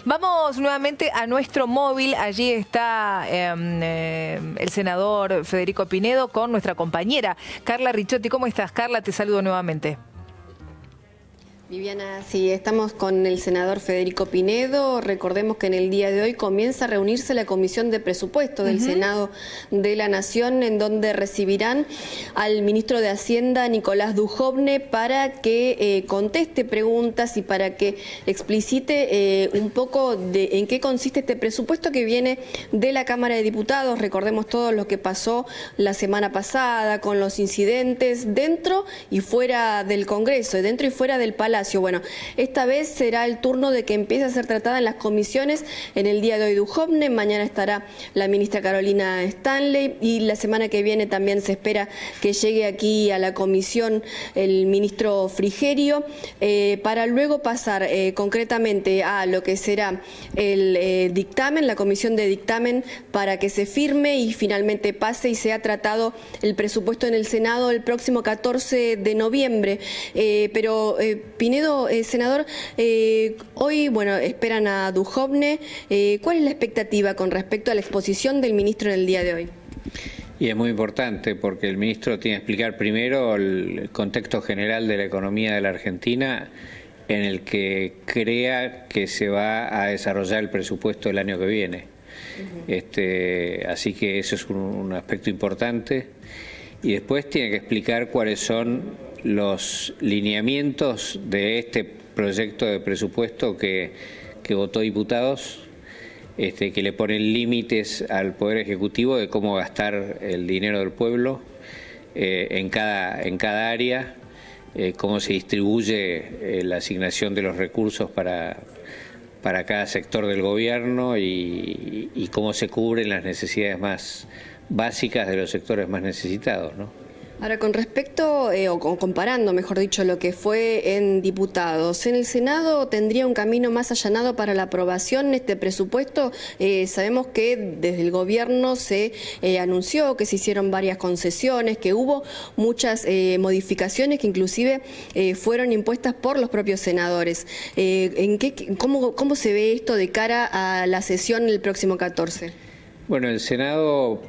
Vamos nuevamente a nuestro móvil. Allí está el senador Federico Pinedo con nuestra compañera Carla Ricciotti. ¿Cómo estás, Carla? Te saludo nuevamente. Viviana, sí, estamos con el senador Federico Pinedo. Recordemos que en el día de hoy comienza a reunirse la Comisión de Presupuesto del Senado de la Nación, en donde recibirán al ministro de Hacienda, Nicolás Dujovne, para que conteste preguntas y para que explicite un poco de en qué consiste este presupuesto que viene de la Cámara de Diputados. Recordemos todo lo que pasó la semana pasada con los incidentes dentro y fuera del Congreso, dentro y fuera del Palacio. Bueno, esta vez será el turno de que empiece a ser tratada en las comisiones. En el día de hoy Dujovne, mañana estará la ministra Carolina Stanley y la semana que viene también se espera que llegue aquí a la comisión el ministro Frigerio, para luego pasar concretamente a lo que será el dictamen, la comisión de dictamen, para que se firme y finalmente pase y sea tratado el presupuesto en el Senado el próximo 14 de noviembre. Pinedo, senador, hoy, bueno, esperan a Dujovne. ¿Cuál es la expectativa con respecto a la exposición del ministro en el día de hoy? Y es muy importante porque el ministro tiene que explicar primero el contexto general de la economía de la Argentina en el que crea que se va a desarrollar el presupuesto el año que viene. Así que eso es un aspecto importante. Y después tiene que explicar cuáles son los lineamientos de este proyecto de presupuesto que votó diputados, que le ponen límites al Poder Ejecutivo de cómo gastar el dinero del pueblo en cada área, cómo se distribuye la asignación de los recursos para cada sector del gobierno y cómo se cubren las necesidades más básicas de los sectores más necesitados, ¿no? Ahora, con respecto, o comparando, mejor dicho, lo que fue en diputados, ¿en el Senado tendría un camino más allanado para la aprobación de este presupuesto? Sabemos que desde el gobierno se anunció que se hicieron varias concesiones, que hubo muchas modificaciones que inclusive fueron impuestas por los propios senadores. ¿Cómo se ve esto de cara a la sesión el próximo 14? Bueno, el Senado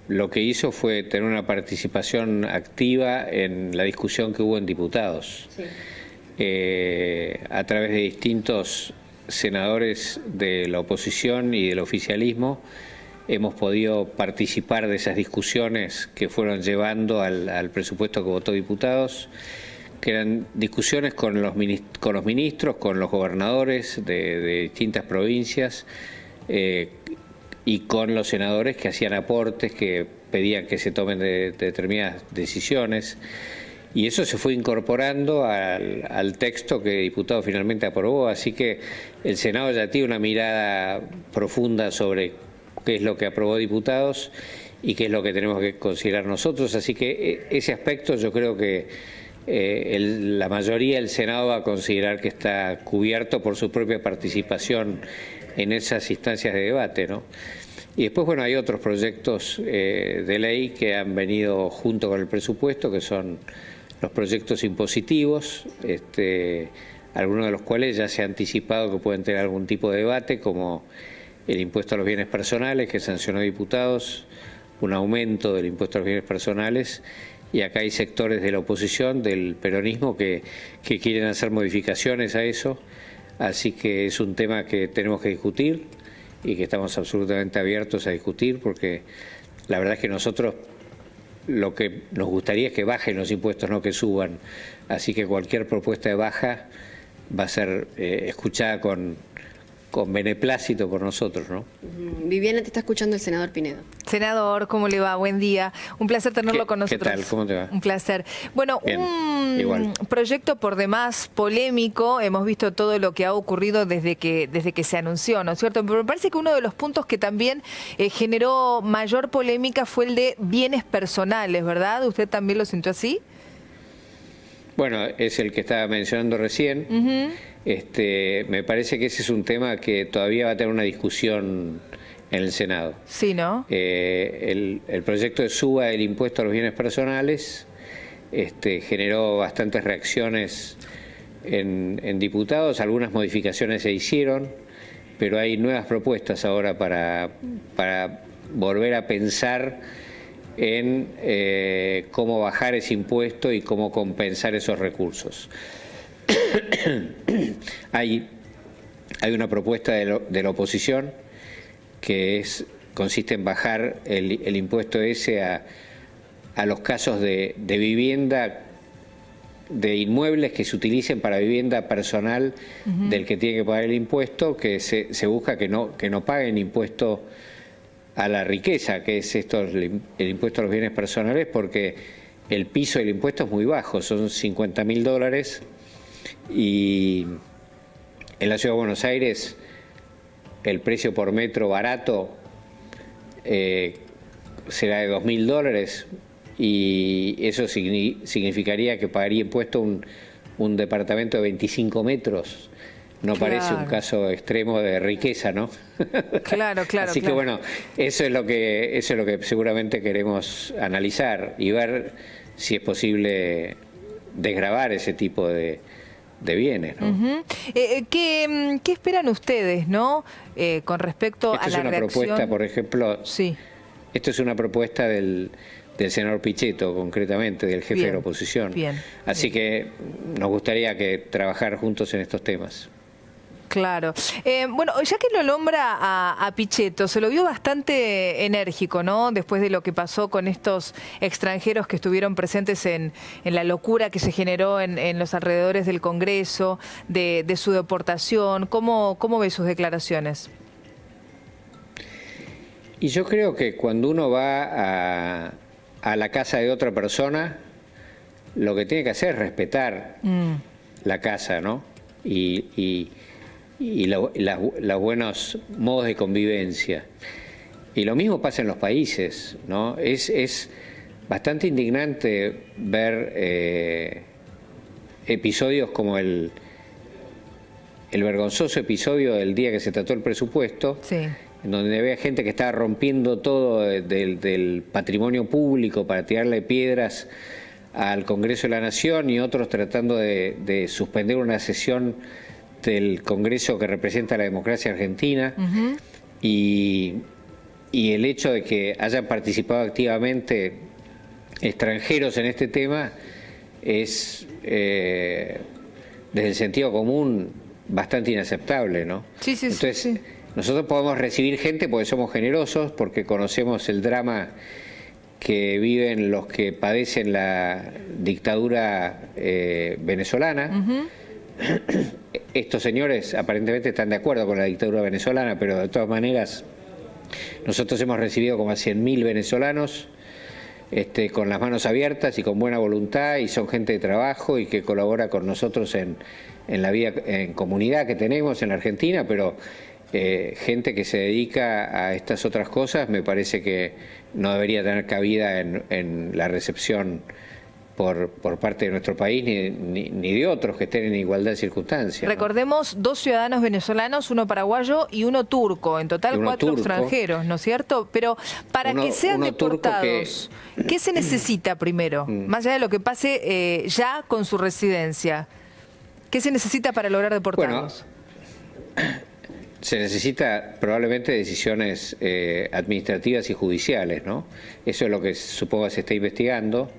lo que hizo fue tener una participación activa en la discusión que hubo en diputados. Sí. A través de distintos senadores de la oposición y del oficialismo hemos podido participar de esas discusiones que fueron llevando al presupuesto que votó diputados, que eran discusiones con los ministros, con los gobernadores de distintas provincias, y con los senadores que hacían aportes, que pedían que se tomen determinadas decisiones. Y eso se fue incorporando al texto que el diputado finalmente aprobó. Así que el Senado ya tiene una mirada profunda sobre qué es lo que aprobó diputados y qué es lo que tenemos que considerar nosotros. Así que ese aspecto yo creo que la mayoría del Senado va a considerar que está cubierto por su propia participación en esas instancias de debate, ¿no? Y después, bueno, hay otros proyectos de ley que han venido junto con el presupuesto, que son los proyectos impositivos, algunos de los cuales ya se ha anticipado que pueden tener algún tipo de debate, como el impuesto a los bienes personales, que sancionó diputados, un aumento del impuesto a los bienes personales, y acá hay sectores de la oposición, del peronismo, que quieren hacer modificaciones a eso. Así que es un tema que tenemos que discutir y que estamos absolutamente abiertos a discutir, porque la verdad es que nosotros lo que nos gustaría es que bajen los impuestos, no que suban. Así que cualquier propuesta de baja va a ser escuchada con beneplácito por nosotros, ¿no? Viviana, te está escuchando el senador Pinedo. Senador, ¿cómo le va? Buen día. Un placer tenerlo con nosotros. ¿Qué tal? ¿Cómo te va? Un placer. Bueno, bien, un igual. Proyecto por demás polémico. Hemos visto todo lo que ha ocurrido desde que se anunció, ¿no es cierto? Pero me parece que uno de los puntos que también generó mayor polémica fue el de bienes personales, ¿verdad? ¿Usted también lo sintió así? Bueno, es el que estaba mencionando recién. Me parece que ese es un tema que todavía va a tener una discusión en el Senado. Sí, ¿no? El proyecto de suba del impuesto a los bienes personales generó bastantes reacciones en diputados, algunas modificaciones se hicieron, pero hay nuevas propuestas ahora para volver a pensar en cómo bajar ese impuesto y cómo compensar esos recursos. Hay una propuesta de la oposición que consiste en bajar el impuesto ese a los casos de vivienda, de inmuebles que se utilicen para vivienda personal del que tiene que pagar el impuesto, que se busca que no paguen impuesto a la riqueza, que es el impuesto a los bienes personales, porque el piso del impuesto es muy bajo, son $50.000, y en la Ciudad de Buenos Aires el precio por metro barato será de $2.000, y eso significaría que pagaría impuesto un departamento de 25 metros. No parece un caso extremo de riqueza, ¿no? Claro. Así que bueno, eso es lo que seguramente queremos analizar y ver si es posible desgravar ese tipo de bienes, ¿no? ¿Qué esperan ustedes, no? Con respecto a la reacción. Esta es una propuesta, por ejemplo. Sí. Esto es una propuesta del senador Pichetto, concretamente, del jefe de la oposición. Así que nos gustaría que trabajar juntos en estos temas. Claro. Bueno, ya que lo nombra a Pichetto, se lo vio bastante enérgico, ¿no? Después de lo que pasó con estos extranjeros que estuvieron presentes en la locura que se generó en los alrededores del Congreso, de su deportación. ¿Cómo ve sus declaraciones? Y yo creo que cuando uno va a la casa de otra persona, lo que tiene que hacer es respetar la casa, ¿no? Y los buenos modos de convivencia. Y lo mismo pasa en los países, ¿no? Es bastante indignante ver episodios como el vergonzoso episodio del día que se trató el presupuesto, en donde había gente que estaba rompiendo todo del patrimonio público para tirarle piedras al Congreso de la Nación, y otros tratando de suspender una sesión del Congreso que representa la democracia argentina. Y el hecho de que hayan participado activamente extranjeros en este tema es, desde el sentido común, bastante inaceptable, ¿no? Entonces, nosotros podemos recibir gente porque somos generosos, porque conocemos el drama que viven los que padecen la dictadura venezolana. Estos señores aparentemente están de acuerdo con la dictadura venezolana, pero de todas maneras nosotros hemos recibido como a 100.000 venezolanos con las manos abiertas y con buena voluntad, y son gente de trabajo y que colabora con nosotros en la vida en comunidad que tenemos en la Argentina, pero gente que se dedica a estas otras cosas me parece que no debería tener cabida en la recepción por parte de nuestro país ni de otros que estén en igualdad de circunstancias. Recordemos, 2 ciudadanos venezolanos, 1 paraguayo y 1 turco, en total 4 extranjeros, ¿no es cierto? Pero para que sean deportados, ¿qué se necesita primero? Más allá de lo que pase ya con su residencia, ¿qué se necesita para lograr deportarlos? Bueno, se necesita probablemente decisiones administrativas y judiciales, ¿no? Eso es lo que supongo se está investigando.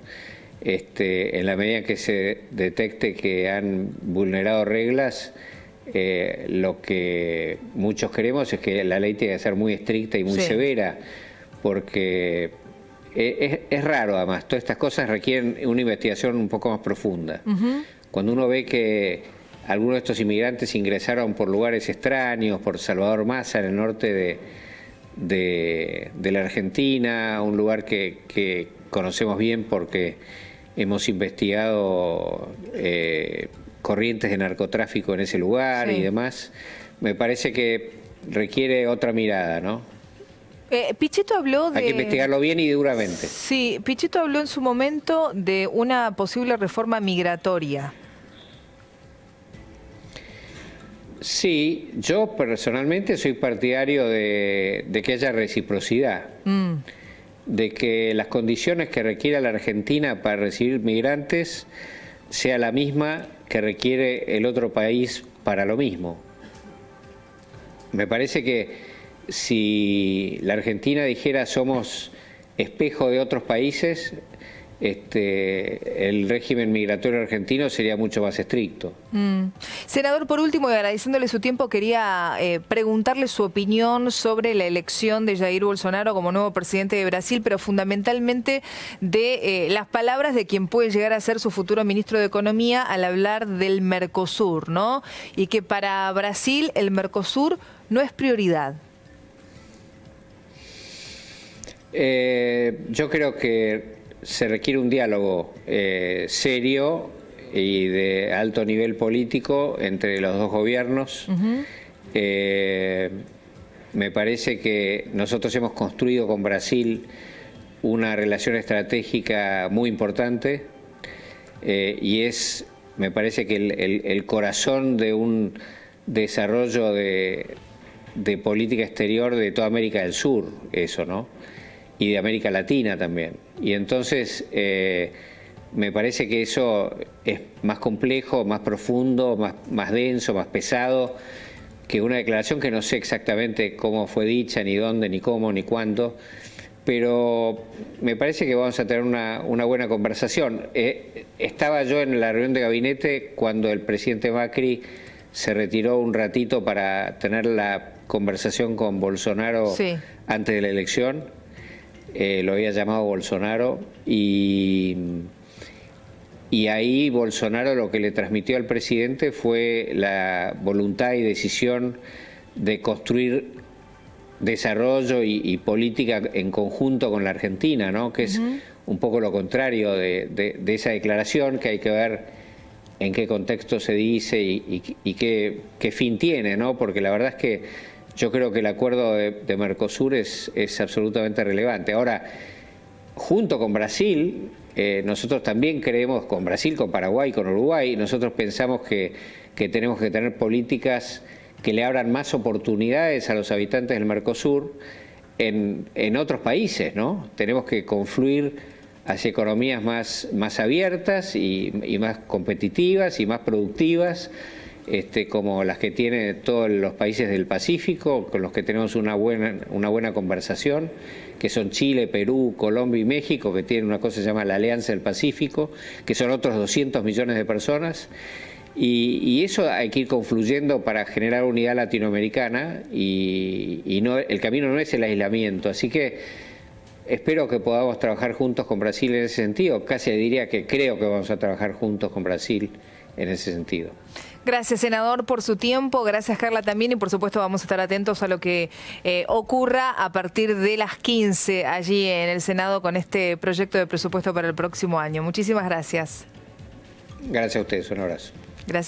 En la medida en que se detecte que han vulnerado reglas, lo que muchos queremos es que la ley tiene que ser muy estricta y muy severa, porque es raro, además, todas estas cosas requieren una investigación un poco más profunda. Cuando uno ve que algunos de estos inmigrantes ingresaron por lugares extraños, por Salvador Massa, en el norte de la Argentina, un lugar que conocemos bien porque hemos investigado corrientes de narcotráfico en ese lugar y demás, me parece que requiere otra mirada, ¿no? Pichetto habló de... Hay que investigarlo bien y duramente. Sí, Pichetto habló en su momento de una posible reforma migratoria. Sí, yo personalmente soy partidario de que haya reciprocidad, de que las condiciones que requiera la Argentina para recibir migrantes sea la misma que requiere el otro país para lo mismo. Me parece que si la Argentina dijera somos espejo de otros países, el régimen migratorio argentino sería mucho más estricto. Senador, por último, y agradeciéndole su tiempo, quería preguntarle su opinión sobre la elección de Jair Bolsonaro como nuevo presidente de Brasil, pero fundamentalmente de las palabras de quien puede llegar a ser su futuro ministro de Economía al hablar del Mercosur, ¿no? Y que para Brasil el Mercosur no es prioridad. Yo creo que se requiere un diálogo serio y de alto nivel político entre los dos gobiernos. Me parece que nosotros hemos construido con Brasil una relación estratégica muy importante y me parece que el corazón de un desarrollo de política exterior de toda América del Sur, eso, ¿no? Y de América Latina también. Y entonces me parece que eso es más complejo, más profundo, más denso, más pesado que una declaración que no sé exactamente cómo fue dicha, ni dónde, ni cómo, ni cuándo, pero me parece que vamos a tener una buena conversación. Estaba yo en la reunión de gabinete cuando el presidente Macri se retiró un ratito para tener la conversación con Bolsonaro antes de la elección. Lo había llamado Bolsonaro y ahí Bolsonaro lo que le transmitió al presidente fue la voluntad y decisión de construir desarrollo y política en conjunto con la Argentina, ¿no? Que es un poco lo contrario de esa declaración, que hay que ver en qué contexto se dice y qué fin tiene, ¿no? Porque la verdad es que yo creo que el acuerdo de Mercosur es absolutamente relevante. Ahora, junto con Brasil, nosotros también creemos, con Brasil, con Paraguay, con Uruguay, nosotros pensamos que tenemos que tener políticas que le abran más oportunidades a los habitantes del Mercosur en otros países, ¿no? Tenemos que confluir hacia economías más abiertas y más competitivas y más productivas, como las que tienen todos los países del Pacífico, con los que tenemos una buena conversación, que son Chile, Perú, Colombia y México, que tienen una cosa que se llama la Alianza del Pacífico, que son otros 200 millones de personas, y eso hay que ir confluyendo para generar unidad latinoamericana, y no, el camino no es el aislamiento, así que espero que podamos trabajar juntos con Brasil en ese sentido. Casi diría que creo que vamos a trabajar juntos con Brasil en ese sentido. Gracias, senador, por su tiempo. Gracias, Carla, también. Y, por supuesto, vamos a estar atentos a lo que ocurra a partir de las 15 allí en el Senado con este proyecto de presupuesto para el próximo año. Muchísimas gracias. Gracias a ustedes. Un abrazo.